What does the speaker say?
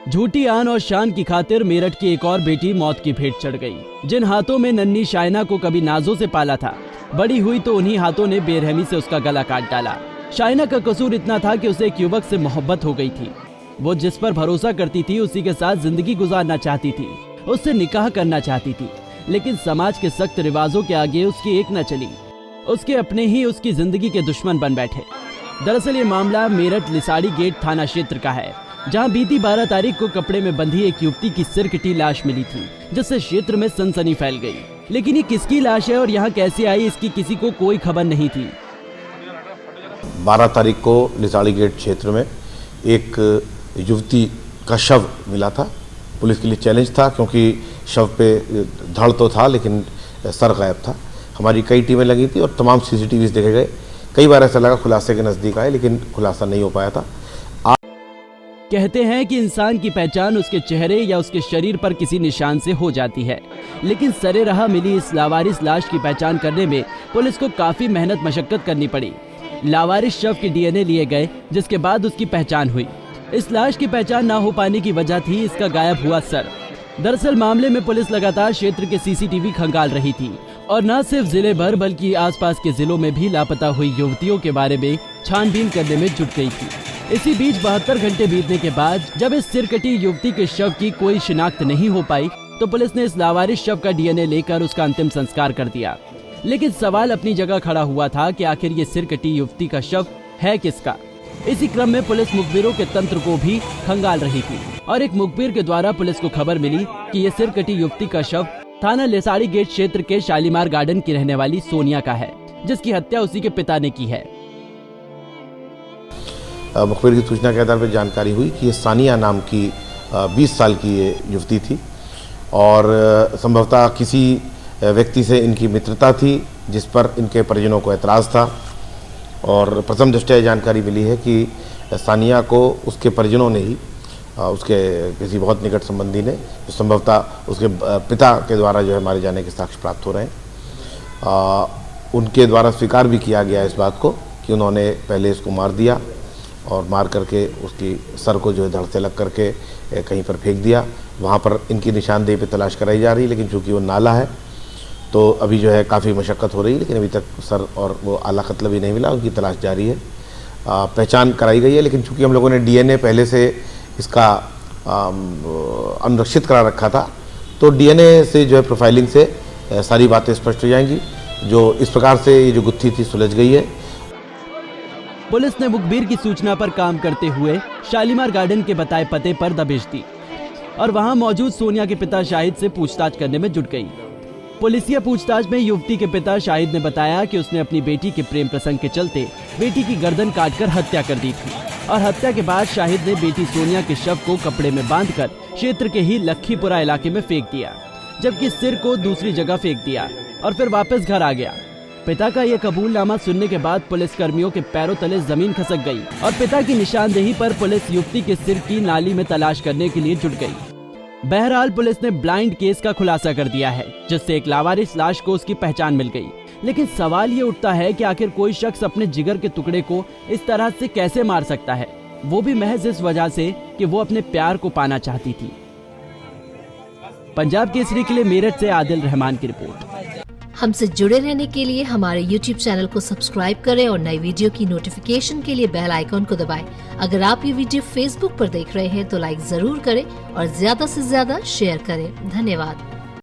झूठी आन और शान की खातिर मेरठ की एक और बेटी मौत की भेंट चढ़ गई। जिन हाथों में नन्ही शाइना को कभी नाजों से पाला था, बड़ी हुई तो उन्हीं हाथों ने बेरहमी से उसका गला काट डाला। शाइना का कसूर इतना था कि उसे एक युवक से मोहब्बत हो गई थी। वो जिस पर भरोसा करती थी, उसी के साथ जिंदगी गुजारना चाहती थी, उससे निकाह करना चाहती थी, लेकिन समाज के सख्त रिवाजों के आगे उसकी एक न चली। उसके अपने ही उसकी जिंदगी के दुश्मन बन बैठे। दरअसल ये मामला मेरठ लिसाड़ी गेट थाना क्षेत्र का है, जहां बीती 12 तारीख को कपड़े में बंधी एक युवती की सिरकटी लाश मिली थी, जिससे क्षेत्र में सनसनी फैल गई। लेकिन ये किसकी लाश है और यहाँ कैसे आई, इसकी किसी को कोई खबर नहीं थी। 12 तारीख को लिसाड़ी गेट क्षेत्र में एक युवती का शव मिला था। पुलिस के लिए चैलेंज था, क्योंकि शव पे धड़ तो था लेकिन सर गायब था। हमारी कई टीमें लगी थी और तमाम CCTVs देखे गए। कई बार ऐसा लगा खुलासे के नज़दीक आए, लेकिन खुलासा नहीं हो पाया था। कहते हैं कि इंसान की पहचान उसके चेहरे या उसके शरीर पर किसी निशान से हो जाती है, लेकिन सरे राह मिली इस लावारिस लाश की पहचान करने में पुलिस को काफी मेहनत मशक्कत करनी पड़ी। लावारिस शव के DNA लिए गए, जिसके बाद उसकी पहचान हुई। इस लाश की पहचान ना हो पाने की वजह थी इसका गायब हुआ सर। दरअसल मामले में पुलिस लगातार क्षेत्र के CCTV खंगाल रही थी और न सिर्फ जिले भर बल्कि आसपास के जिलों में भी लापता हुई युवतियों के बारे में छानबीन करने में जुट गई थी। इसी बीच 72 घंटे बीतने के बाद जब इस सिरकटी युवती के शव की कोई शिनाख्त नहीं हो पाई, तो पुलिस ने इस लावारिस शव का DNA लेकर उसका अंतिम संस्कार कर दिया। लेकिन सवाल अपनी जगह खड़ा हुआ था कि आखिर ये सिरकटी युवती का शव है किसका। इसी क्रम में पुलिस मुखबिरों के तंत्र को भी खंगाल रही थी और एक मुखबिर के द्वारा पुलिस को खबर मिली कि ये सिरकटी युवती का शव थाना लिसाड़ी गेट क्षेत्र के शालीमार गार्डन की रहने वाली सोनिया का है, जिसकी हत्या उसी के पिता ने की है। मुखबिर की सूचना के आधार पर जानकारी हुई कि ये सानिया नाम की 20 साल की ये युवती थी और संभवतः किसी व्यक्ति से इनकी मित्रता थी, जिस पर इनके परिजनों को एतराज़ था। और प्रथम दृष्टया जानकारी मिली है कि सानिया को उसके परिजनों ने ही, उसके किसी बहुत निकट संबंधी ने, जो संभवतः उसके पिता के द्वारा जो है मारे जाने के साक्ष्य प्राप्त हो रहे हैं, उनके द्वारा स्वीकार भी किया गया इस बात को कि उन्होंने पहले इसको मार दिया और मार करके उसकी सर को जो है धड़ से लग करके कहीं पर फेंक दिया। वहाँ पर इनकी निशानदेही पे तलाश कराई जा रही है, लेकिन चूँकि वो नाला है तो अभी जो है काफ़ी मशक्क़त हो रही है, लेकिन अभी तक सर और वो आला कत्ल भी नहीं मिला, उनकी तलाश जारी है। पहचान कराई गई है, लेकिन चूँकि हम लोगों ने DNA पहले से इसका अनुरक्षित करा रखा था, तो DNA से जो है प्रोफाइलिंग से सारी बातें स्पष्ट हो जाएंगी। जो इस प्रकार से ये जो गुत्थी थी सुलझ गई है। पुलिस ने मुखबिर की सूचना पर काम करते हुए शालीमार गार्डन के बताए पते पर दबिश दी और वहां मौजूद सोनिया के पिता शाहिद से पूछताछ करने में जुट गई। पुलिसिया पूछताछ में युवती के पिता शाहिद ने बताया कि उसने अपनी बेटी के प्रेम प्रसंग के चलते बेटी की गर्दन काटकर हत्या कर दी थी और हत्या के बाद शाहिद ने बेटी सोनिया के शव को कपड़े में बांधकर क्षेत्र के ही लखीपुरा इलाके में फेंक दिया, जबकि सिर को दूसरी जगह फेंक दिया और फिर वापस घर आ गया। पिता का यह कबूलनामा सुनने के बाद पुलिस कर्मियों के पैरों तले जमीन खसक गई और पिता की निशानदेही पर पुलिस युवती के सिर की नाली में तलाश करने के लिए जुट गई। बहरहाल पुलिस ने ब्लाइंड केस का खुलासा कर दिया है, जिससे एक लावारिस लाश को उसकी पहचान मिल गई। लेकिन सवाल ये उठता है कि आखिर कोई शख्स अपने जिगर के टुकड़े को इस तरह से कैसे मार सकता है, वो भी महज इस वजह से कि वो अपने प्यार को पाना चाहती थी। पंजाब केसरी के लिए मेरठ से आदिल रहमान की रिपोर्ट। हमसे जुड़े रहने के लिए हमारे YouTube चैनल को सब्सक्राइब करें और नई वीडियो की नोटिफिकेशन के लिए बेल आइकॉन को दबाएं। अगर आप ये वीडियो Facebook पर देख रहे हैं तो लाइक जरूर करें और ज्यादा से ज्यादा शेयर करें। धन्यवाद।